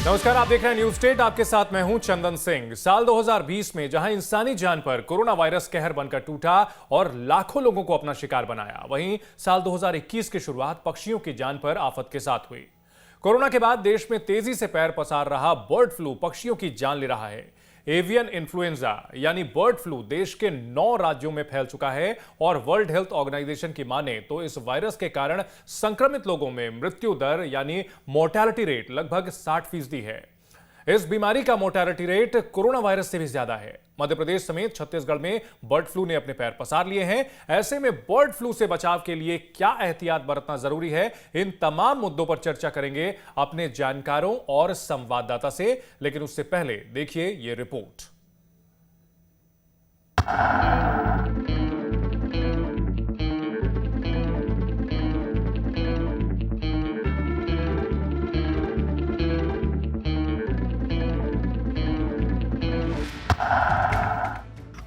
नमस्कार, आप देख रहे हैं न्यूज स्टेट। आपके साथ मैं हूं चंदन सिंह। साल 2020 में जहां इंसानी जान पर कोरोना वायरस कहर बनकर टूटा और लाखों लोगों को अपना शिकार बनाया, वहीं साल 2021 की शुरुआत पक्षियों की जान पर आफत के साथ हुई। कोरोना के बाद देश में तेजी से पैर पसार रहा बर्ड फ्लू पक्षियों की जान ले रहा है। एवियन इन्फ्लुएंजा यानी बर्ड फ्लू देश के 9 राज्यों में फैल चुका है और वर्ल्ड हेल्थ ऑर्गेनाइजेशन की माने तो इस वायरस के कारण संक्रमित लोगों में मृत्यु दर यानी मोर्टेलिटी रेट लगभग 60% है। इस बीमारी का मोर्टेलिटी रेट कोरोना वायरस से भी ज्यादा है। मध्य प्रदेश समेत छत्तीसगढ़ में बर्ड फ्लू ने अपने पैर पसार लिए हैं। ऐसे में बर्ड फ्लू से बचाव के लिए क्या एहतियात बरतना जरूरी है, इन तमाम मुद्दों पर चर्चा करेंगे अपने जानकारों और संवाददाता से। लेकिन उससे पहले देखिए ये रिपोर्ट।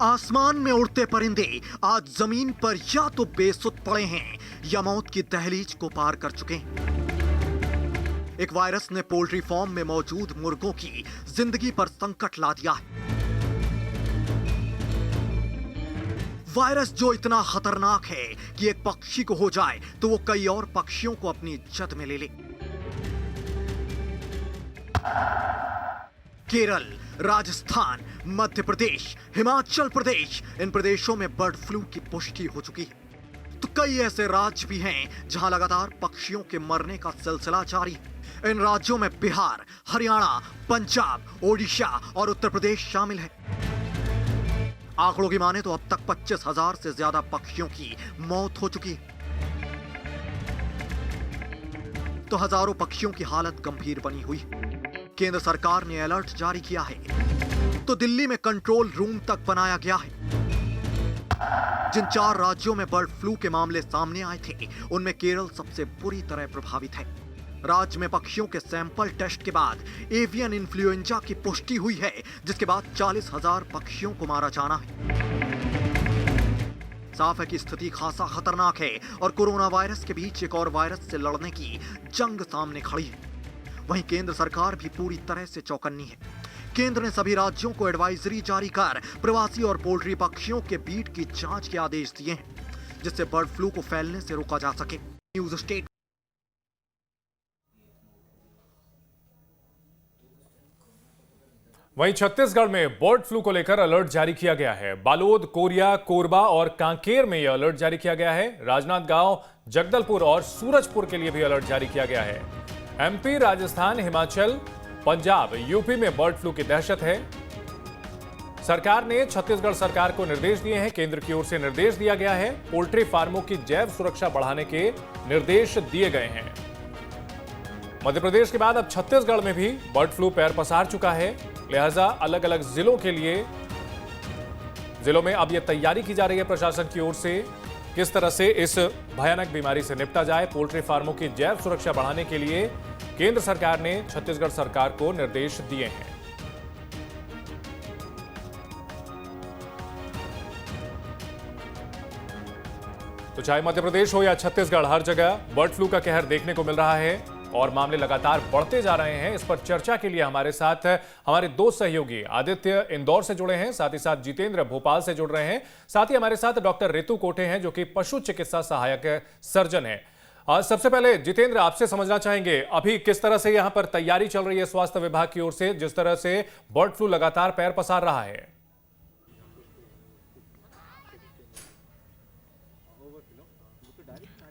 आसमान में उड़ते परिंदे आज जमीन पर या तो बेसुध पड़े हैं या मौत की दहलीज को पार कर चुके हैं। एक वायरस ने पोल्ट्री फार्म में मौजूद मुर्गों की जिंदगी पर संकट ला दिया है। वायरस जो इतना खतरनाक है कि एक पक्षी को हो जाए तो वो कई और पक्षियों को अपनी जद में ले ले। केरल, राजस्थान, मध्य प्रदेश, हिमाचल प्रदेश, इन प्रदेशों में बर्ड फ्लू की पुष्टि हो चुकी है। तो कई ऐसे राज्य भी हैं जहां लगातार पक्षियों के मरने का सिलसिला जारी है। इन राज्यों में बिहार, हरियाणा, पंजाब, ओडिशा और उत्तर प्रदेश शामिल है। आंकड़ों की माने तो अब तक 25,000 से ज्यादा पक्षियों की मौत हो चुकी है। तो हजारों पक्षियों की हालत गंभीर बनी हुई है। केंद्र सरकार ने अलर्ट जारी किया है तो दिल्ली में कंट्रोल रूम तक बनाया गया है। जिन 4 राज्यों में बर्ड फ्लू के मामले सामने आए थे उनमें केरल सबसे बुरी तरह प्रभावित है। राज्य में पक्षियों के सैंपल टेस्ट के बाद एवियन इन्फ्लुएंजा की पुष्टि हुई है, जिसके बाद 40,000 पक्षियों को मारा जाना है। साफ है कि स्थिति खासा खतरनाक है और कोरोना वायरस के बीच एक और वायरस से लड़ने की जंग सामने खड़ी है। वहीं केंद्र सरकार भी पूरी तरह से चौकन्नी है। केंद्र ने सभी राज्यों को एडवाइजरी जारी कर प्रवासी और पोल्ट्री पक्षियों के बीट की जांच के आदेश दिए हैं, जिससे बर्ड फ्लू को फैलने से रोका जा सके। News state. वहीं छत्तीसगढ़ में बर्ड फ्लू को लेकर अलर्ट जारी किया गया है। बालोद, कोरिया, कोरबा और कांकेर में यह अलर्ट जारी किया गया है। राजनांदगांव, जगदलपुर और सूरजपुर के लिए भी अलर्ट जारी किया गया है। एमपी, राजस्थान, हिमाचल, पंजाब, यूपी में बर्ड फ्लू की दहशत है। सरकार ने छत्तीसगढ़ सरकार को निर्देश दिए हैं। केंद्र की ओर से निर्देश दिया गया है। पोल्ट्री फार्मों की जैव सुरक्षा बढ़ाने के निर्देश दिए गए हैं। मध्य प्रदेश के बाद अब छत्तीसगढ़ में भी बर्ड फ्लू पैर पसार चुका है। लिहाजा अलग अलग जिलों में अब यह तैयारी की जा रही है प्रशासन की ओर से, किस तरह से इस भयानक बीमारी से निपटा जाए। पोल्ट्री फार्मों की जैव सुरक्षा बढ़ाने के लिए केंद्र सरकार ने छत्तीसगढ़ सरकार को निर्देश दिए हैं। तो चाहे मध्य प्रदेश हो या छत्तीसगढ़, हर जगह बर्ड फ्लू का कहर देखने को मिल रहा है और मामले लगातार बढ़ते जा रहे हैं। इस पर चर्चा के लिए हमारे साथ हमारे 2 सहयोगी आदित्य इंदौर से जुड़े हैं, साथ ही साथ जितेंद्र भोपाल से जुड़ रहे हैं, साथ ही हमारे साथ डॉक्टर रितु कोटे हैं जो कि पशु चिकित्सा सहायक सर्जन है। सबसे पहले जितेंद्र, आपसे समझना चाहेंगे अभी किस तरह से यहां पर तैयारी चल रही है स्वास्थ्य विभाग की ओर से, जिस तरह से बर्ड फ्लू लगातार पैर पसार रहा है।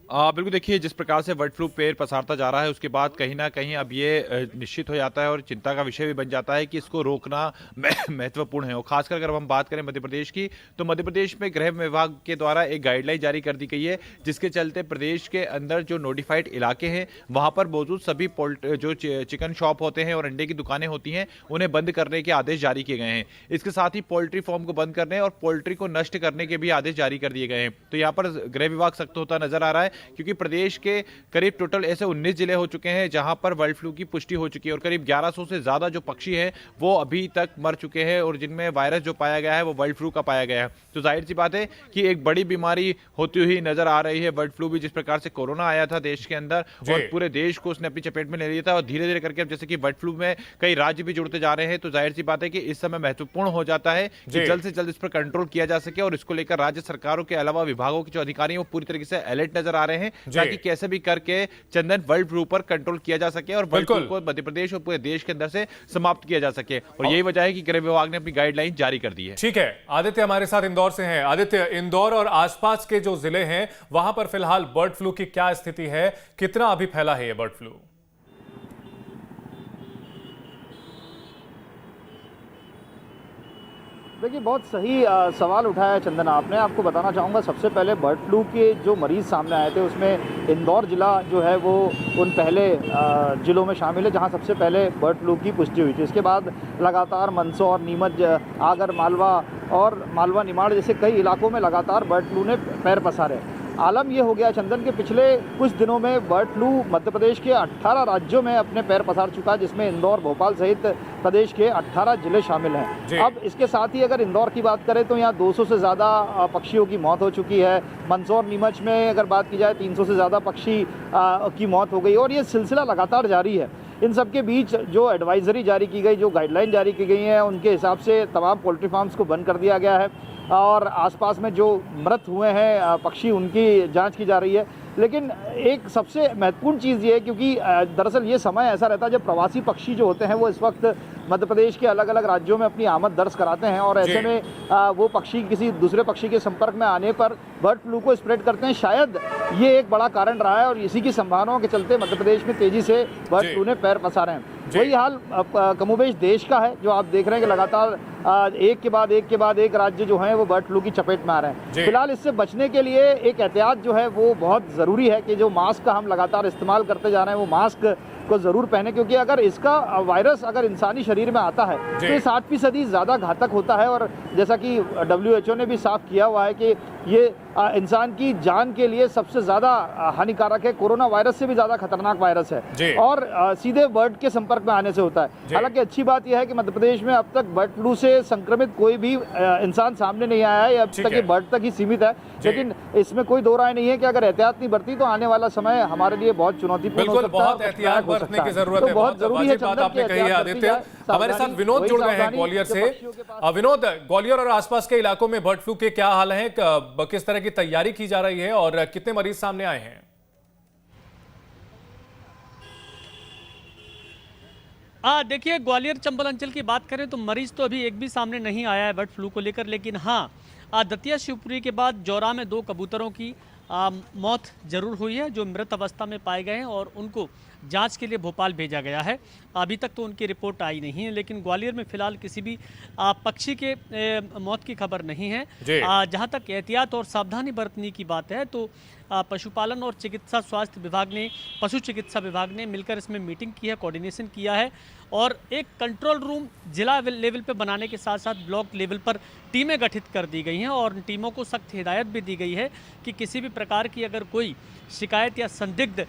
बिल्कुल, देखिए जिस प्रकार से बर्ड फ्लू पैर पसारता जा रहा है उसके बाद कहीं ना कहीं अब ये निश्चित हो जाता है और चिंता का विषय भी बन जाता है कि इसको रोकना महत्वपूर्ण है। और खासकर अगर हम बात करें मध्य प्रदेश की, तो मध्य प्रदेश में गृह विभाग के द्वारा एक गाइडलाइन जारी कर दी गई है, जिसके चलते प्रदेश के अंदर जो नोटिफाइड इलाके हैं वहां पर मौजूद सभी जो चिकन शॉप होते हैं और अंडे की दुकानें होती हैं उन्हें बंद करने के आदेश जारी किए गए हैं। इसके साथ ही पोल्ट्री फार्म को बंद करने और पोल्ट्री को नष्ट करने के भी आदेश जारी कर दिए गए हैं। तो यहाँ पर गृह विभाग सख्त होता नजर आ रहा है। क्योंकि प्रदेश के करीब टोटल ऐसे 19 जिले हो चुके हैं जहां पर बर्ड फ्लू की पुष्टि हो चुकी है और करीब 1100 से ज्यादा जो पक्षी हैं वो अभी तक मर चुके हैं और जिनमें वायरस जो पाया गया है वो बर्ड फ्लू का पाया गया है। तो जाहिर सी बात है कि एक बड़ी बीमारी होती हुई नजर आ रही है बर्ड फ्लू भी। जिस प्रकार से कोरोना आया था देश के अंदर और पूरे देश को उसने अपनी चपेट में ले लिया था और धीरे धीरे करके अब जैसे कि बर्ड फ्लू में कई राज्य भी जुड़ते जा रहे हैं, तो जाहिर सी बात है कि इस समय महत्वपूर्ण हो जाता है कि जल्द से जल्द इस पर कंट्रोल किया जा सके और इसको लेकर राज्य सरकारों के अलावा विभागों के जो अधिकारी हैं वो पूरी तरीके से अलर्ट नजर आ रहे हैं ताकि कैसे भी करके चंदन बर्ड फ्लू पर कंट्रोल किया जा सके और बर्ड फ्लू को मध्य प्रदेश और पूरे देश के अंदर से समाप्त किया जा सके। और यही वजह है कि गृह विभाग ने अपनी गाइडलाइन जारी कर दी है। ठीक है, आदित्य हमारे साथ इंदौर से हैं। आदित्य, इंदौर और आसपास के जो जिले हैं वहां पर फिलहाल बर्ड फ्लू की क्या स्थिति है, कितना अभी फैला है ये बर्ड फ्लू? देखिए, बहुत सही सवाल उठाया है चंदन आपने। आपको बताना चाहूँगा सबसे पहले बर्ड फ्लू के जो मरीज़ सामने आए थे उसमें इंदौर ज़िला जो है वो उन पहले ज़िलों में शामिल है जहाँ सबसे पहले बर्ड फ्लू की पुष्टि हुई थी। इसके बाद लगातार मंदसौर, नीमच, आगर मालवा और मालवा निमाड़ जैसे कई इलाकों में लगातार बर्ड फ्लू ने पैर पसारे। आलम ये हो गया चंदन के पिछले कुछ दिनों में बर्ड फ्लू मध्य प्रदेश के 18 राज्यों में अपने पैर पसार चुका है, जिसमें इंदौर, भोपाल सहित प्रदेश के 18 जिले शामिल हैं। अब इसके साथ ही अगर इंदौर की बात करें तो यहाँ 200 से ज़्यादा पक्षियों की मौत हो चुकी है। मंदसौर, नीमच में अगर बात की जाए 300 से ज़्यादा पक्षी की मौत हो गई और ये सिलसिला लगातार जारी है। इन सब के बीच जो एडवाइजरी जारी की गई, जो गाइडलाइन जारी की गई हैं, उनके हिसाब से तमाम पोल्ट्री फार्म्स को बंद कर दिया गया है और आसपास में जो मृत हुए हैं पक्षी उनकी जांच की जा रही है। लेकिन एक सबसे महत्वपूर्ण चीज़ ये है क्योंकि दरअसल ये समय ऐसा रहता है जब प्रवासी पक्षी जो होते हैं वो इस वक्त मध्य प्रदेश के अलग अलग राज्यों में अपनी आमद दर्ज कराते हैं और ऐसे में वो पक्षी किसी दूसरे पक्षी के संपर्क में आने पर बर्ड फ्लू को स्प्रेड करते हैं। शायद ये एक बड़ा कारण रहा है और इसी की संभावनाओं के चलते मध्य प्रदेश में तेजी से बर्ड फ्लू ने पैर पसारे हैं। वही हाल कमोबेश देश का है, जो आप देख रहे हैं कि लगातार एक के बाद एक राज्य जो है वो बर्ड फ्लू की चपेट में आ रहे हैं। फिलहाल इससे बचने के लिए एक एहतियात जो है वो बहुत ज़रूरी है कि जो मास्क का हम लगातार इस्तेमाल करते जा रहे हैं वो मास्क को ज़रूर पहने, क्योंकि अगर इसका वायरस अगर इंसानी शरीर में आता है तो ये 60% ज़्यादा घातक होता है और जैसा कि WHO ने भी साफ किया हुआ है कि ये इंसान की जान के लिए सबसे ज़्यादा हानिकारक है, कोरोना वायरस से भी ज़्यादा खतरनाक वायरस है और सीधे बर्ड के संपर्क में आने से होता है। हालांकि अच्छी बात यह है कि मध्य प्रदेश में अब तक बर्ड फ्लू से संक्रमित कोई भी इंसान सामने नहीं आया है, अब तक ये बर्ड तक ही सीमित है। लेकिन इसमें कोई दो राय नहीं है कि अगर एहतियात नहीं बरती तो आने वाला समय हमारे लिए बहुत चुनौतीपूर्ण हो सकता है। बहुत एहतियात बरतने की जरूरत है। बहुत जरूरी है। बात आपने कही है आदित्य। हमारे साथ विनोद जुड़ गए हैं ग्वालियर से। विनोद, ग्वालियर और आसपास के इलाकों में बर्ड फ्लू के क्या हाल हैं, किस तरह की तैयारी की जा रही है और कितने मरीज सामने आए हैं? देखिए, ग्वालियर चंबल अंचल की बात करें तो मरीज तो अभी एक भी सामने नहीं आया है बर्ड फ्लू को लेकर, लेकिन हाँ, दतिया शिवपुरी के बाद जौरा में 2 कबूतरों की मौत जरूर हुई है जो मृत अवस्था में पाए गए हैं और उनको जांच के लिए भोपाल भेजा गया है। अभी तक तो उनकी रिपोर्ट आई नहीं है, लेकिन ग्वालियर में फिलहाल किसी भी पक्षी के मौत की खबर नहीं है। जहां तक एहतियात और सावधानी बरतने की बात है तो पशुपालन और चिकित्सा स्वास्थ्य विभाग ने, पशु चिकित्सा विभाग ने मिलकर इसमें मीटिंग की है, कोऑर्डिनेशन किया है और एक कंट्रोल रूम जिला लेवल पे बनाने के साथ साथ ब्लॉक लेवल पर टीमें गठित कर दी गई हैं और उन टीमों को सख्त हिदायत भी दी गई है कि किसी भी प्रकार की अगर कोई शिकायत या संदिग्ध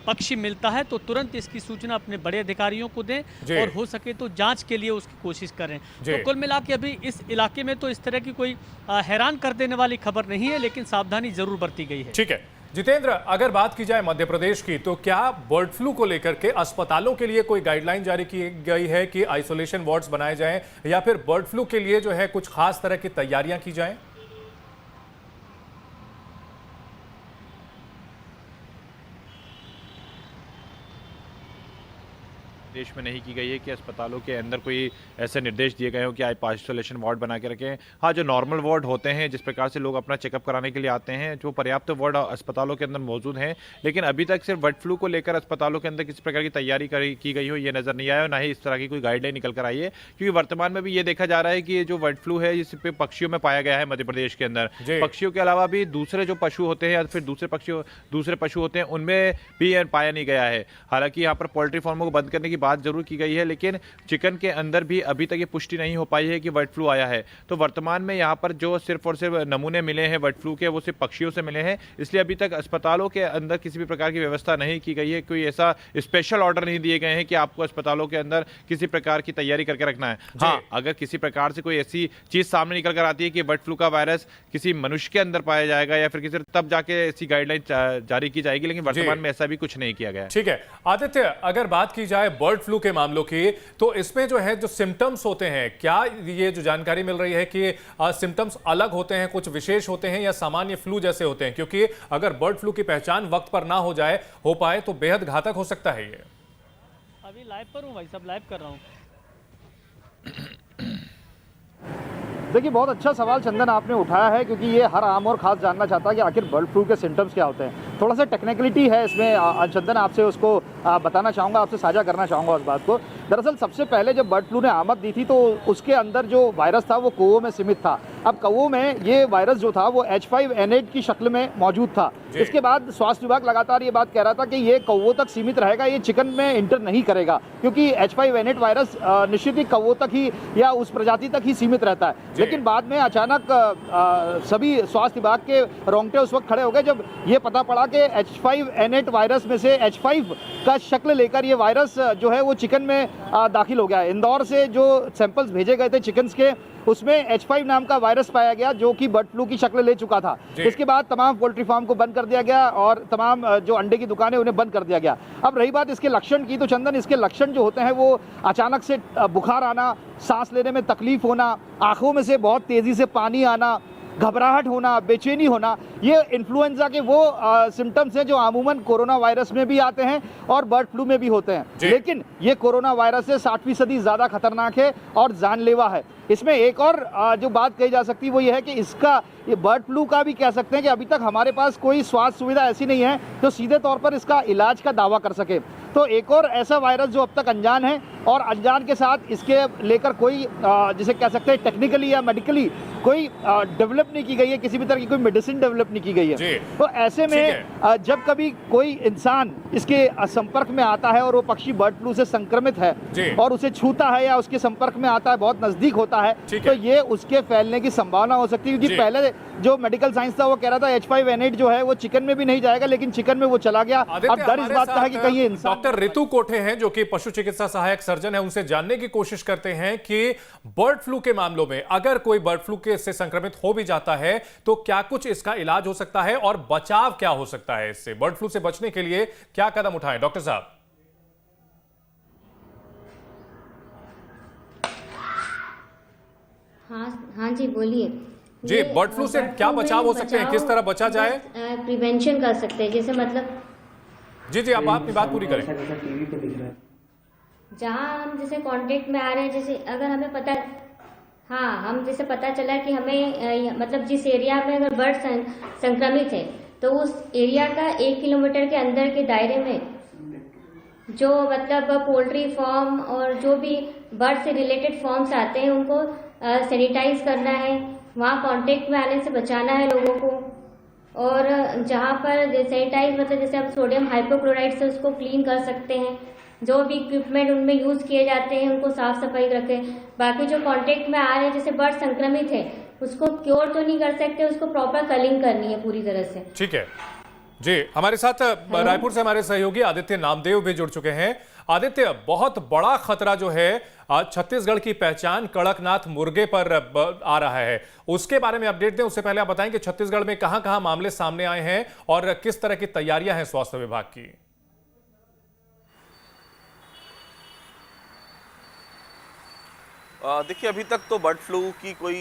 पक्षी मिलता है तो तुरंत इसकी सूचना अपने बड़े अधिकारियों को दें और हो सके तो जांच के लिए उसकी कोशिश करें। तो कुल मिला के अभी इस इलाके में तो इस तरह की कोई हैरान कर देने वाली खबर नहीं है, लेकिन सावधानी जरूर बरती गई है। ठीक है जितेंद्र, अगर बात की जाए मध्य प्रदेश की तो क्या बर्ड फ्लू को लेकर के अस्पतालों के लिए कोई गाइडलाइन जारी की गई है कि आइसोलेशन वार्ड्स बनाए जाएं या फिर बर्ड फ्लू के लिए जो है कुछ खास तरह की तैयारियां की जाएं? देश में नहीं की गई है कि अस्पतालों के अंदर कोई ऐसे निर्देश दिए गए हो कि आप आइसोलेशन वार्ड बना के रखें। हाँ, जो नॉर्मल वार्ड होते हैं जिस प्रकार से लोग अपना चेकअप कराने के लिए आते हैं, जो पर्याप्त वार्ड अस्पतालों के अंदर मौजूद हैं, लेकिन अभी तक सिर्फ बर्ड फ्लू को लेकर अस्पतालों के अंदर किसी प्रकार की तैयारी की गई हो ये नजर नहीं आया और ना ही इस तरह की कोई गाइडलाइन निकल कर आई है, क्योंकि वर्तमान में भी ये देखा जा रहा है कि जो बर्ड फ्लू है इस पे पक्षियों में पाया गया है मध्य प्रदेश के अंदर। पक्षियों के अलावा भी दूसरे जो पशु होते हैं या फिर दूसरे पशु होते हैं उनमें भी पाया नहीं गया है। हालांकि यहाँ पर पोल्ट्री फार्मों को बंद करने की बात जरूर की गई है, लेकिन चिकन के अंदर भी अभी तक ये पुष्टि नहीं हो पाई है कि बर्ड फ्लू आया है। तो वर्तमान में यहाँ पर जो सिर्फ और सिर्फ नमूने मिले हैं बर्ड फ्लू के, वो सिर्फ पक्षियों से मिले हैं, इसलिए अभी तक अस्पतालों के अंदर किसी भी प्रकार की व्यवस्था नहीं की गई है। कोई ऐसा स्पेशल ऑर्डर नहीं दिए गए हैं कि आपको अस्पतालों के अंदर किसी प्रकार की तैयारी करके रखना है। हाँ, अगर किसी प्रकार से कोई ऐसी चीज सामने निकल कर आती है कि बर्ड फ्लू का वायरस किसी मनुष्य के अंदर पाया जाएगा या फिर किसी, तब जाके ऐसी गाइडलाइन जारी की जाएगी, लेकिन वर्तमान में ऐसा भी कुछ नहीं किया गया। ठीक है आदित्य, अगर बात की जाए बर्ड फ्लू के मामलों की, तो इसमें जो है जो सिम्टम्स होते हैं, क्या ये जो जानकारी मिल रही है कि सिम्टम्स अलग होते हैं, कुछ विशेष होते हैं या सामान्य फ्लू जैसे होते हैं? क्योंकि अगर बर्ड फ्लू की पहचान वक्त पर ना हो पाए तो बेहद घातक हो सकता है। ये अभी लाइव पर हूँ भाई, सब लाइव कर रहा हूँ। देखिए, बहुत अच्छा सवाल चंदन आपने उठाया है, क्योंकि ये हर आम और खास जानना चाहता है कि आखिर बर्ड फ्लू के सिम्टम्स क्या होते हैं। थोड़ा सा टेक्निकलिटी है इसमें, चंदन आपसे उसको बताना चाहूँगा, आपसे साझा करना चाहूँगा उस बात को। दरअसल सबसे पहले जब बर्ड फ्लू ने आमद दी थी तो उसके अंदर जो वायरस था वो कौवों में सीमित था। अब कौवों में ये वायरस जो था वो H5N8 की शक्ल में मौजूद था। इसके बाद स्वास्थ्य विभाग लगातार ये बात कह रहा था कि ये कौवों तक सीमित रहेगा, ये चिकन में इंटर नहीं करेगा, क्योंकि H5N8 वायरस निश्चित ही कौवों तक ही या उस प्रजाति तक ही सीमित रहता है। लेकिन बाद में अचानक सभी स्वास्थ्य विभाग के रोंगटे उस वक्त खड़े हो गए जब ये पता पड़ा कि H5N8 वायरस में से H5 का शक्ल लेकर ये वायरस जो है वो चिकन में दाखिल हो गया है। इंदौर से जो सैंपल्स भेजे गए थे चिकन्स के, उसमें H5 नाम का वायरस पाया गया जो कि बर्ड फ्लू की शक्ल ले चुका था। इसके बाद तमाम पोल्ट्री फार्म को बंद कर दिया गया और तमाम जो अंडे की दुकानें उन्हें बंद कर दिया गया। अब रही बात इसके लक्षण की, तो चंदन इसके लक्षण जो होते हैं वो अचानक से बुखार आना, सांस लेने में तकलीफ होना, आंखों में से बहुत तेजी से पानी आना, घबराहट होना, बेचैनी होना, ये इन्फ्लुएंजा के वो सिम्टम्स हैं जो अमूमन कोरोना वायरस में भी आते हैं और बर्ड फ्लू में भी होते हैं। लेकिन ये कोरोना वायरस से 60% ज़्यादा खतरनाक है और जानलेवा है। इसमें एक और जो बात कही जा सकती है वो ये है कि इसका, ये बर्ड फ्लू का भी कह सकते हैं कि अभी तक हमारे पास कोई स्वास्थ्य सुविधा ऐसी नहीं है जो सीधे तौर पर इसका इलाज का दावा कर सके। तो एक और ऐसा वायरस जो अब तक अनजान है, और अनजान के साथ इसके लेकर कोई जिसे कह सकते हैं टेक्निकली या मेडिकली कोई डेवलप नहीं की गई है, किसी भी तरह की कोई मेडिसिन डेवलप नहीं की गई है। तो ऐसे में जब कभी कोई इंसान इसके संपर्क में आता है और वो पक्षी बर्ड फ्लू से संक्रमित है और उसे छूता है या उसके संपर्क में आता है, बहुत नजदीक होता है, तो ये उसके फैलने की संभावना हो सकती है। क्योंकि पहले जो मेडिकल साइंस था वो कह रहा था H5N8 जो है वो चिकन में भी नहीं जाएगा, लेकिन चिकन में वो चला गया। अब डर इस बात का है कि कहीं ये इंसान। डॉक्टर रितु कोठे हैं जो कि पशु चिकित्सा सहायक सर्जन है, उनसे जानने की कोशिश करते हैं कि बर्ड फ्लू के मामलों में अगर कोई बर्ड फ्लू के से संक्रमित हो भी जाता है तो क्या कुछ इसका इलाज हो सकता है और बचाव क्या हो सकता है, इससे बर्ड फ्लू से बचने के लिए क्या कदम उठाएं? डॉक्टर साहब। हाँ जी, बोलिए जी। बर्ड फ्लू से क्या बचाव हो सकते हैं, किस तरह बचा जाए? प्रिवेंशन कर सकते हैं, जैसे मतलब जी आप अपनी बात पूरी करें। जहाँ हम जैसे कांटेक्ट में आ रहे हैं, जैसे अगर हमें पता, हाँ, हम जैसे पता चला कि हमें मतलब जिस एरिया में अगर बर्ड संक्रमित है तो उस एरिया का 1 किलोमीटर के अंदर के दायरे में जो मतलब पोल्ट्री फार्म और जो भी बर्ड से रिलेटेड फार्म्स आते हैं उनको सैनिटाइज करना है, वहाँ कांटेक्ट में आने से बचाना है लोगों को। और जहाँ पर सैनिटाइज मतलब जैसे हम सोडियम हाइपोक्लोराइड से उसको क्लीन कर सकते हैं, जो भी इक्विपमेंट उनमें यूज किए जाते हैं उनको साफ सफाई रखें। बाकी जो कांटेक्ट में आ रहे हैं जैसे बर्ड संक्रमित है उसको क्योर तो नहीं कर सकते, उसको प्रॉपर कलिंग करनी है पूरी तरह से। ठीक है जी। हमारे साथ रायपुर से हमारे सहयोगी आदित्य नामदेव भी जुड़ चुके हैं। आदित्य, बहुत बड़ा खतरा जो है छत्तीसगढ़ की पहचान कड़कनाथ मुर्गे पर आ रहा है, उसके बारे में अपडेट दें। उससे पहले आप बताएं कि छत्तीसगढ़ में कहां-कहां मामले सामने आए हैं और किस तरह की तैयारियां हैं स्वास्थ्य विभाग की। देखिए, अभी तक तो बर्ड फ्लू की कोई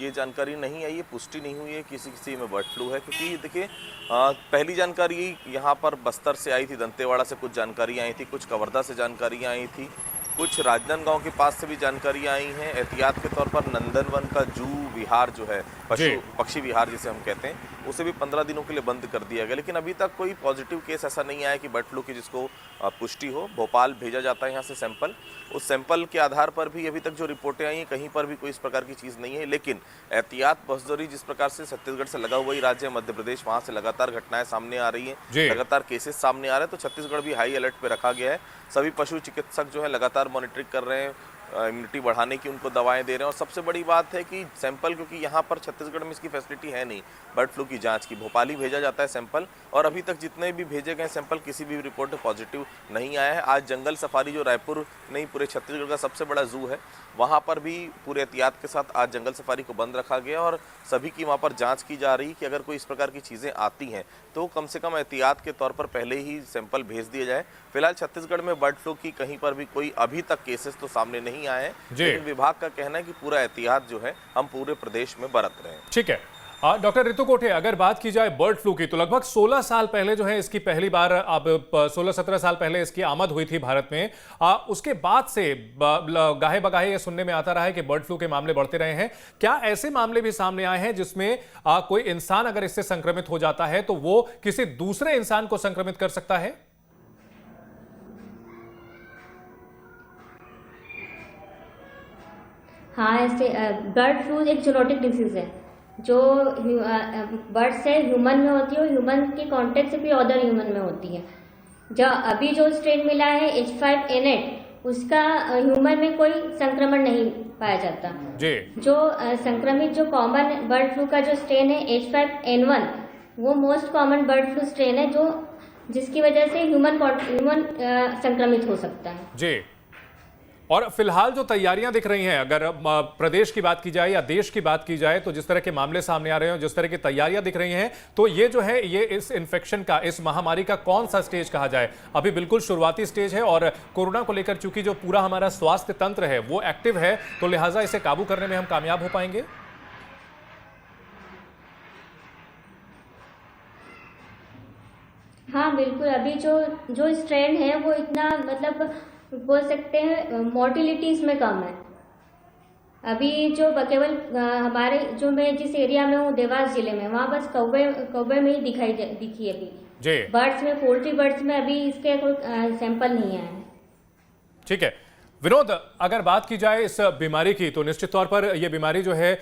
ये जानकारी नहीं आई है, पुष्टि नहीं हुई है किसी में बर्ड फ्लू है। क्योंकि देखिए, पहली जानकारी यहाँ पर बस्तर से आई थी, दंतेवाड़ा से कुछ जानकारी आई थी, कुछ कवर्धा से जानकारियाँ आई थी, कुछ राजनांदगांव के पास से भी जानकारी आई हैं। एहतियात के तौर पर नंदनवन का जू विहार जो है, पक्षी विहार जिसे हम कहते हैं, उसे भी 15 दिनों के लिए बंद कर दिया गया। लेकिन अभी तक कोई पॉजिटिव केस ऐसा नहीं आया कि बर्ड फ्लू की जिसको पुष्टि हो। भोपाल भेजा जाता है यहाँ से सैंपल, उस सैंपल के आधार पर भी अभी तक जो रिपोर्टें आई हैं कहीं पर भी कोई इस प्रकार की चीज़ नहीं है। लेकिन एहतियात बहुत जरूरी, जिस प्रकार से छत्तीसगढ़ से लगा हुआ ही राज्य है मध्य प्रदेश, वहाँ से लगातार घटनाएं सामने आ रही हैं, लगातार केसेस सामने आ रहे हैं, तो छत्तीसगढ़ भी हाई अलर्ट पे रखा गया है। सभी पशु चिकित्सक जो है लगातार मॉनिटरिंग कर रहे हैं, इम्यूनिटी बढ़ाने की उनको दवाएं दे रहे हैं। और सबसे बड़ी बात है कि सैंपल, क्योंकि यहाँ पर छत्तीसगढ़ में इसकी फैसिलिटी है नहीं बर्ड फ्लू की जांच की, भोपाल ही भेजा जाता है सैंपल, और अभी तक जितने भी भेजे गए सैंपल किसी भी रिपोर्ट में पॉजिटिव नहीं आया है। आज जंगल सफारी जो रायपुर नहीं पूरे छत्तीसगढ़ का सबसे बड़ा जू है, वहाँ पर भी पूरे एहतियात के साथ आज जंगल सफारी को बंद रखा गया और सभी की वहाँ पर जाँच की जा रही कि अगर कोई इस प्रकार की चीज़ें आती हैं तो कम से कम एहतियात के तौर पर पहले ही सैंपल भेज दिया जाए। फिलहाल छत्तीसगढ़ में बर्ड फ्लू की कहीं पर भी कोई अभी तक केसेस तो सामने नहीं आए हैं, लेकिन विभाग का कहना है कि पूरा एहतियात जो है हम पूरे प्रदेश में बरत रहे हैं। ठीक है डॉक्टर रितु कोठे, अगर बात की जाए बर्ड फ्लू की तो लगभग 16 साल पहले जो है इसकी पहली बार, अब 16-17 साल पहले इसकी आमद हुई थी भारत में। उसके बाद से गाहे बगाहे ये सुनने में आता रहा है कि बर्ड फ्लू के मामले बढ़ते रहे हैं। क्या ऐसे मामले भी सामने आए हैं जिसमें कोई इंसान अगर इससे संक्रमित हो जाता है तो वो किसी दूसरे इंसान को संक्रमित कर सकता है? हाँ, ऐसे बर्ड फ्लू एक जूनोटिक डिजीज है जो बर्ड से ह्यूमन में होती है और ह्यूमन के कांटेक्ट से भी अदर ह्यूमन में होती है। जो अभी जो स्ट्रेन मिला है H5N8, उसका ह्यूमन में कोई संक्रमण नहीं पाया जाता जी। जो संक्रमित जो कॉमन बर्ड फ्लू का जो स्ट्रेन है H5N1, वो most common bird flu strain है जो जिसकी वजह से ह्यूमन संक्रमित हो सकता है जी। और फिलहाल जो तैयारियां दिख रही हैं, अगर प्रदेश की बात की जाए या देश की बात की जाए, तो जिस तरह के मामले सामने आ रहे हैं, जिस तरह की तैयारियां दिख रही हैं, तो ये जो है ये इस इन्फेक्शन का, इस महामारी का कौन सा स्टेज कहा जाए? अभी बिल्कुल शुरुआती स्टेज है और कोरोना को लेकर चूंकि जो पूरा हमारा स्वास्थ्य तंत्र है वो एक्टिव है, तो लिहाजा इसे काबू करने में हम कामयाब हो पाएंगे। हाँ बिल्कुल, अभी जो स्ट्रेन है वो इतना मतलब बोल सकते हैं मोर्टिलिटी इसमें कम है। अभी जो केवल हमारे जो मैं जिस एरिया में हूँ देवास जिले में, वहाँ बस कौवे में ही दिखी अभी। बर्ड्स में, पोल्ट्री बर्ड्स में अभी इसके कोई सैंपल नहीं आए। ठीक है विनोद, अगर बात की जाए इस बीमारी की तो निश्चित तौर पर यह बीमारी जो है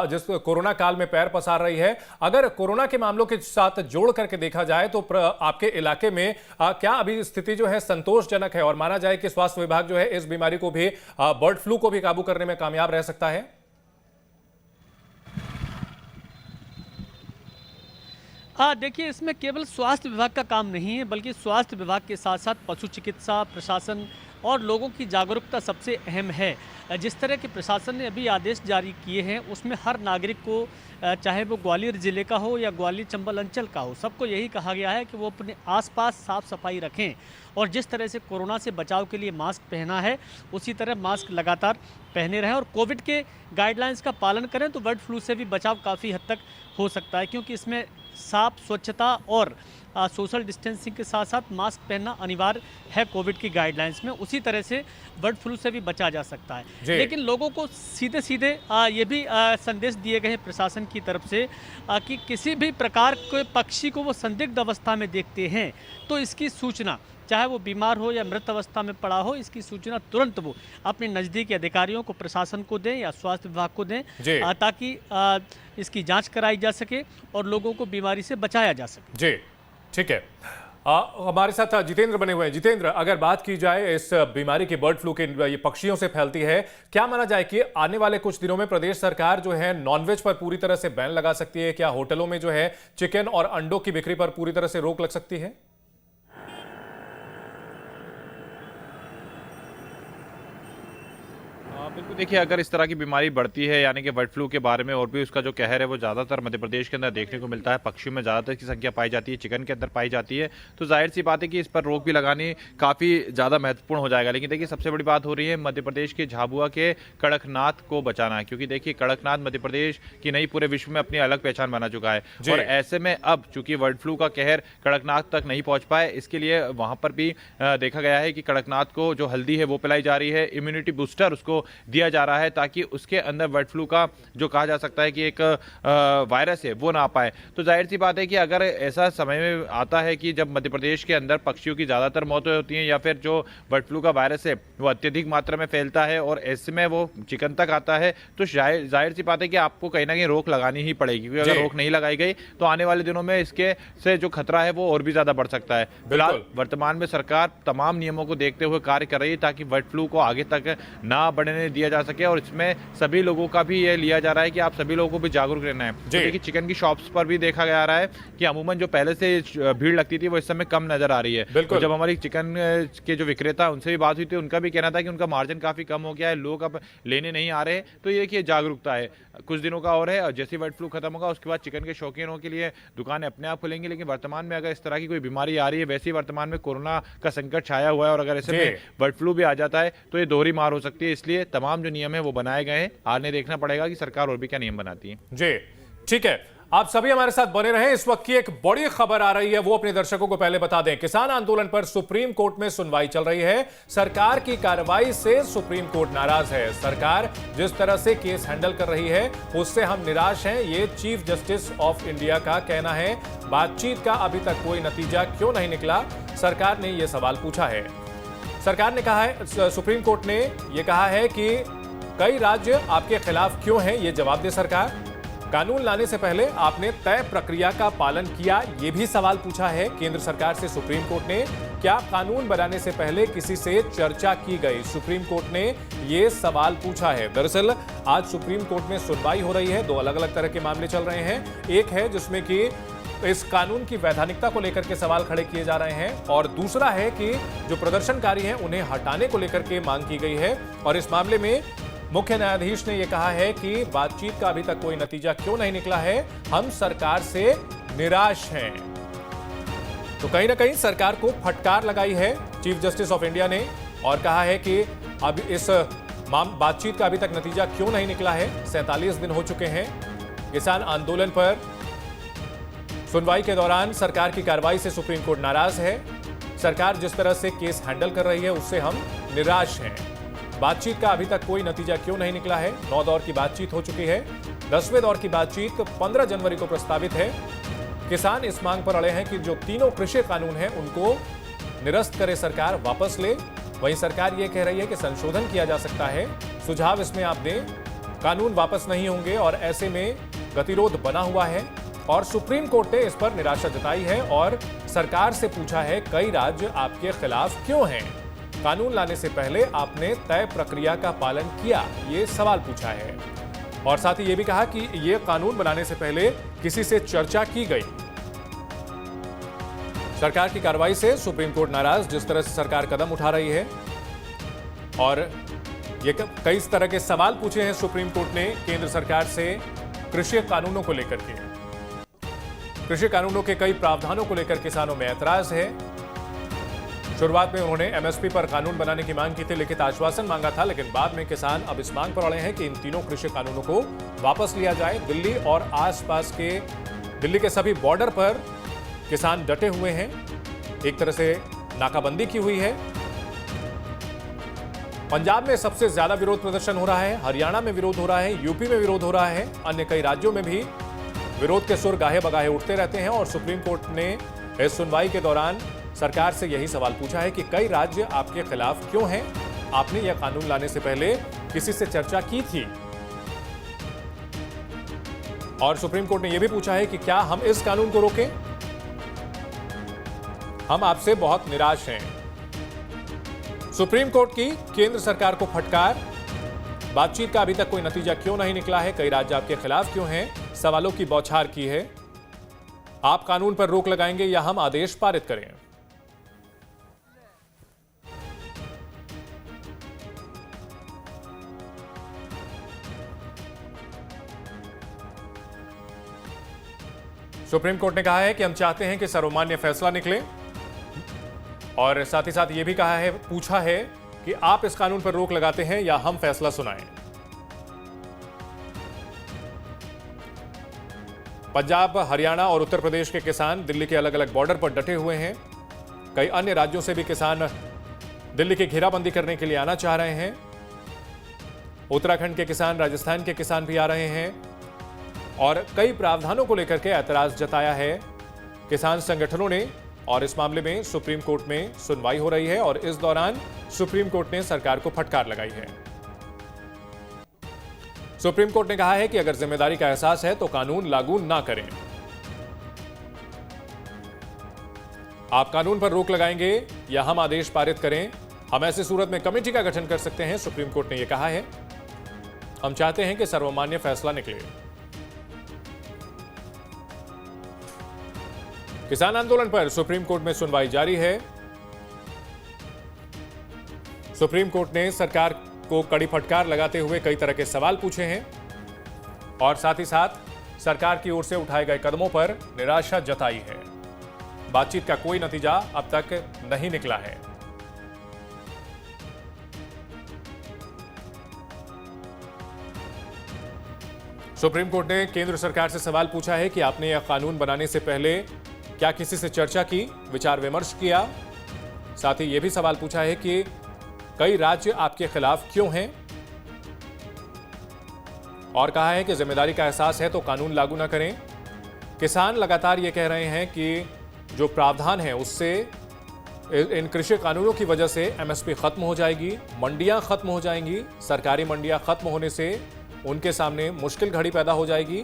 जिस कोरोना काल में पैर पसार रही है, अगर कोरोना के मामलों के साथ जोड़ करके देखा जाए तो आपके इलाके में क्या अभी स्थिति जो है संतोषजनक है और माना जाए कि स्वास्थ्य विभाग जो है इस बीमारी को भी, बर्ड फ्लू को भी काबू करने में कामयाब रह सकता है? देखिए, इसमें केवल स्वास्थ्य विभाग का काम नहीं है, बल्कि स्वास्थ्य विभाग के साथ साथ पशु चिकित्सा, प्रशासन और लोगों की जागरूकता सबसे अहम है। जिस तरह के प्रशासन ने अभी आदेश जारी किए हैं उसमें हर नागरिक को, चाहे वो ग्वालियर ज़िले का हो या ग्वालियर चंबल अंचल का हो, सबको यही कहा गया है कि वो अपने आसपास साफ सफाई रखें और जिस तरह से कोरोना से बचाव के लिए मास्क पहना है उसी तरह मास्क लगातार पहने रहें और कोविड के गाइडलाइंस का पालन करें तो बर्ड फ्लू से भी बचाव काफ़ी हद तक हो सकता है, क्योंकि इसमें साफ स्वच्छता और सोशल डिस्टेंसिंग के साथ साथ मास्क पहनना अनिवार्य है कोविड की गाइडलाइंस में। उसी तरह से बर्ड फ्लू से भी बचा जा सकता है। लेकिन लोगों को सीधे सीधे ये भी संदेश दिए गए हैं प्रशासन की तरफ से कि किसी भी प्रकार के पक्षी को वो संदिग्ध अवस्था में देखते हैं तो इसकी सूचना, चाहे वो बीमार हो या मृत अवस्था में पड़ा हो, इसकी सूचना तुरंत वो अपने नज़दीकी अधिकारियों को, प्रशासन को दें या स्वास्थ्य विभाग को दें, ताकि इसकी जांच कराई जा सके और लोगों को बीमारी से बचाया जा सके। जी ठीक है, हमारे साथ जितेंद्र बने हुए हैं। जितेंद्र, अगर बात की जाए इस बीमारी की, बर्ड फ्लू के ये पक्षियों से फैलती है, क्या माना जाए कि आने वाले कुछ दिनों में प्रदेश सरकार जो है नॉनवेज पर पूरी तरह से बैन लगा सकती है? क्या होटलों में जो है चिकन और अंडों की बिक्री पर पूरी तरह से रोक लग सकती है? बिल्कुल, देखिए अगर इस तरह की बीमारी बढ़ती है यानी कि बर्ड फ्लू के बारे में और भी उसका जो कहर है वो ज़्यादातर मध्य प्रदेश के अंदर देखने को मिलता है, पक्षियों में ज़्यादातर की संख्या पाई जाती है, चिकन के अंदर पाई जाती है, तो जाहिर सी बात है कि इस पर रोक भी लगानी काफ़ी ज़्यादा महत्वपूर्ण हो जाएगा। लेकिन देखिए सबसे बड़ी बात हो रही है मध्य प्रदेश के झाबुआ के कड़कनाथ को बचाना है, क्योंकि देखिए कड़कनाथ मध्य प्रदेश की नहीं पूरे विश्व में अपनी अलग पहचान बना चुका है। और ऐसे में अब चूंकि बर्ड फ्लू का कहर कड़कनाथ तक नहीं पहुंच पाए, इसके लिए वहां पर भी देखा गया है कि कड़कनाथ को जो हल्दी है वो पिलाई जा रही है, इम्यूनिटी बूस्टर उसको दिया जा रहा है ताकि उसके अंदर बर्ड फ्लू का जो कहा जा सकता है कि एक वायरस है वो ना पाए। तो जाहिर सी बात है कि अगर ऐसा समय में आता है कि जब मध्य प्रदेश के अंदर पक्षियों की ज़्यादातर मौतें होती हैं या फिर जो बर्ड फ्लू का वायरस है वो अत्यधिक मात्रा में फैलता है और ऐसे में वो चिकन तक आता है, तो जाहिर सी बात है कि आपको कहीं ना कहीं रोक लगानी ही पड़ेगी, क्योंकि अगर रोक नहीं लगाई गई तो आने वाले दिनों में इसके से जो खतरा है वो और भी ज़्यादा बढ़ सकता है। फिलहाल वर्तमान में सरकार तमाम नियमों को देखते हुए कार्य कर रही है ताकि बर्ड फ्लू को आगे तक ना बढ़ने दिया जा सके, और इसमें सभी लोगों का भी ये लिया जा रहा है कि आप सभी लोगों को भी जागरूक रहना है। तो देखिए चिकन की शॉप्स पर भी देखा जा रहा है कि अमूमन जो पहले से भीड़ लगती थी वो इस समय कम नजर आ रही है। तो जब हमारी चिकन के जो विक्रेता उनसे भी बात हुई थी, उनका भी कहना था कि उनका मार्जिन काफी कम हो गया है, लोग अब लेने नहीं आ रहे। तो ये देखिए जागरूकता है, कुछ दिनों का और है, और जैसे बर्ड फ्लू खत्म होगा उसके बाद चिकन के शौकीनों के लिए दुकानें अपने आप खुलेंगी। लेकिन वर्तमान में अगर इस तरह की कोई बीमारी आ रही है, वैसे ही वर्तमान में कोरोना का संकट छाया हुआ है और अगर ऐसे में बर्ड फ्लू भी आ जाता है तो ये दोहरी मार हो सकती है। इसलिए तमाम जो नियम है वो बनाए गए हैं, आने देखना पड़ेगा कि सरकार और भी क्या नियम बनाती है। जी ठीक है, आप सभी हमारे साथ बने रहें। इस वक्त की एक बड़ी खबर आ रही है, वो अपने दर्शकों को पहले बता दें। किसान आंदोलन पर सुप्रीम कोर्ट में सुनवाई चल रही है। सरकार की कार्रवाई से सुप्रीम कोर्ट नाराज है। सरकार जिस तरह से केस हैंडल कर रही है उससे हम निराश हैं, ये चीफ जस्टिस ऑफ इंडिया का कहना है। बातचीत का अभी तक कोई नतीजा क्यों नहीं निकला, सरकार ने यह सवाल पूछा है। सरकार ने कहा है, सुप्रीम कोर्ट ने यह कहा है कि कई राज्य आपके खिलाफ क्यों हैं, ये जवाब दे सरकार। कानून लाने से पहले आपने तय प्रक्रिया का पालन किया, ये भी सवाल पूछा है केंद्र सरकार से सुप्रीम कोर्ट ने। क्या कानून बनाने से पहले किसी से चर्चा की गई, सुप्रीम कोर्ट ने ये सवाल पूछा है। दरअसल आज सुप्रीम कोर्ट में सुनवाई हो रही है, दो अलग अलग तरह के मामले चल रहे हैं। एक है जिसमें कि इस कानून की वैधानिकता को लेकर के सवाल खड़े किए जा रहे हैं, और दूसरा है कि जो प्रदर्शनकारी हैं उन्हें हटाने को लेकर के मांग की गई है। और इस मामले में मुख्य न्यायाधीश ने यह कहा है कि बातचीत का अभी तक कोई नतीजा क्यों नहीं निकला है, हम सरकार से निराश हैं। तो कहीं ना कहीं सरकार को फटकार लगाई है चीफ जस्टिस ऑफ इंडिया ने और कहा है कि अब इस बातचीत का अभी तक नतीजा क्यों नहीं निकला है। 47 दिन हो चुके हैं किसान आंदोलन पर। सुनवाई के दौरान सरकार की कार्रवाई से सुप्रीम कोर्ट नाराज है। सरकार जिस तरह से केस हैंडल कर रही है उससे हम निराश हैं। बातचीत का अभी तक कोई नतीजा क्यों नहीं निकला है। 9 दौर की बातचीत हो चुकी है, 10वें दौर की बातचीत 15 जनवरी को प्रस्तावित है। किसान इस मांग पर अड़े हैं कि जो तीनों कृषि कानून हैं उनको निरस्त करे सरकार, वापस ले। वहीं सरकार यह कह रही है कि संशोधन किया जा सकता है, सुझाव इसमें आप दें। कानून वापस नहीं होंगे और ऐसे में गतिरोध बना हुआ है और सुप्रीम कोर्ट ने इस पर निराशा जताई है और सरकार से पूछा है कई राज्य आपके खिलाफ क्यों हैं, कानून लाने से पहले आपने तय प्रक्रिया का पालन किया, ये सवाल पूछा है। और साथ ही यह भी कहा कि यह कानून बनाने से पहले किसी से चर्चा की गई। सरकार की कार्रवाई से सुप्रीम कोर्ट नाराज, जिस तरह से सरकार कदम उठा रही है। और ये कई तरह के सवाल पूछे हैं सुप्रीम कोर्ट ने केंद्र सरकार से कृषि कानूनों को लेकर के। कृषि कानूनों के कई प्रावधानों को लेकर किसानों में ऐतराज है। शुरुआत में उन्होंने एमएसपी पर कानून बनाने की मांग की थी, लिखित आश्वासन मांगा था, लेकिन बाद में किसान अब इस मांग पर अड़े हैं कि इन तीनों कृषि कानूनों को वापस लिया जाए। दिल्ली और आसपास के दिल्ली के सभी बॉर्डर पर किसान डटे हुए हैं, एक तरह से नाकाबंदी की हुई है। पंजाब में सबसे ज्यादा विरोध प्रदर्शन हो रहा है, हरियाणा में विरोध हो रहा है, यूपी में विरोध हो रहा है, अन्य कई राज्यों में भी विरोध के सुर गाहे बगाहे उठते रहते हैं। और सुप्रीम कोर्ट ने इस सुनवाई के दौरान सरकार से यही सवाल पूछा है कि कई राज्य आपके खिलाफ क्यों हैं, आपने यह कानून लाने से पहले किसी से चर्चा की थी। और सुप्रीम कोर्ट ने यह भी पूछा है कि क्या हम इस कानून को रोकें, हम आपसे बहुत निराश हैं। सुप्रीम कोर्ट की केंद्र सरकार को फटकार, बातचीत का अभी तक कोई नतीजा क्यों नहीं निकला है, कई राज्य आपके खिलाफ क्यों हैं, सवालों की बौछार की है। आप कानून पर रोक लगाएंगे या हम आदेश पारित करें। सुप्रीम कोर्ट ने कहा है कि हम चाहते हैं कि सर्वमान्य फैसला निकले और साथ ही साथ यह भी कहा है, पूछा है कि आप इस कानून पर रोक लगाते हैं या हम फैसला सुनाएं। पंजाब, हरियाणा और उत्तर प्रदेश के किसान दिल्ली के अलग अलग बॉर्डर पर डटे हुए हैं। कई अन्य राज्यों से भी किसान दिल्ली की घेराबंदी करने के लिए आना चाह रहे हैं। उत्तराखंड के किसान, राजस्थान के किसान भी आ रहे हैं और कई प्रावधानों को लेकर के ऐतराज जताया है किसान संगठनों ने। और इस मामले में सुप्रीम कोर्ट में सुनवाई हो रही है और इस दौरान सुप्रीम कोर्ट ने सरकार को फटकार लगाई है। सुप्रीम कोर्ट ने कहा है कि अगर जिम्मेदारी का एहसास है तो कानून लागू ना करें। आप कानून पर रोक लगाएंगे या हम आदेश पारित करें, हम ऐसी सूरत में कमेटी का गठन कर सकते हैं, सुप्रीम कोर्ट ने यह कहा है। हम चाहते हैं कि सर्वमान्य फैसला निकले। किसान आंदोलन पर सुप्रीम कोर्ट में सुनवाई जारी है। सुप्रीम कोर्ट ने सरकार को कड़ी फटकार लगाते हुए कई तरह के सवाल पूछे हैं और साथ ही साथ सरकार की ओर से उठाए गए कदमों पर निराशा जताई है। बातचीत का कोई नतीजा अब तक नहीं निकला है। सुप्रीम कोर्ट ने केंद्र सरकार से सवाल पूछा है कि आपने यह कानून बनाने से पहले क्या किसी से चर्चा की, विचार विमर्श किया। साथ ही यह भी सवाल पूछा है कि कई राज्य आपके खिलाफ क्यों हैं और कहा है कि जिम्मेदारी का एहसास है तो कानून लागू ना करें। किसान लगातार ये कह रहे हैं कि जो प्रावधान है उससे इन कृषि कानूनों की वजह से एमएसपी खत्म हो जाएगी, मंडियां खत्म हो जाएंगी। सरकारी मंडियां खत्म होने से उनके सामने मुश्किल घड़ी पैदा हो जाएगी।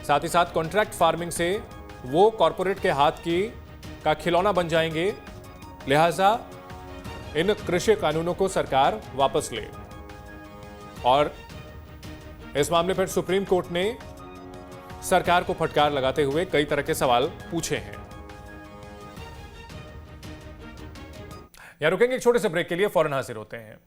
साथ ही साथ कॉन्ट्रैक्ट फार्मिंग से वो कॉरपोरेट के हाथ का खिलौना बन जाएंगे। लिहाजा इन कृषि कानूनों को सरकार वापस ले। और इस मामले पर सुप्रीम कोर्ट ने सरकार को फटकार लगाते हुए कई तरह के सवाल पूछे हैं। यहां रुकेंगे एक छोटे से ब्रेक के लिए, फौरन हाजिर होते हैं।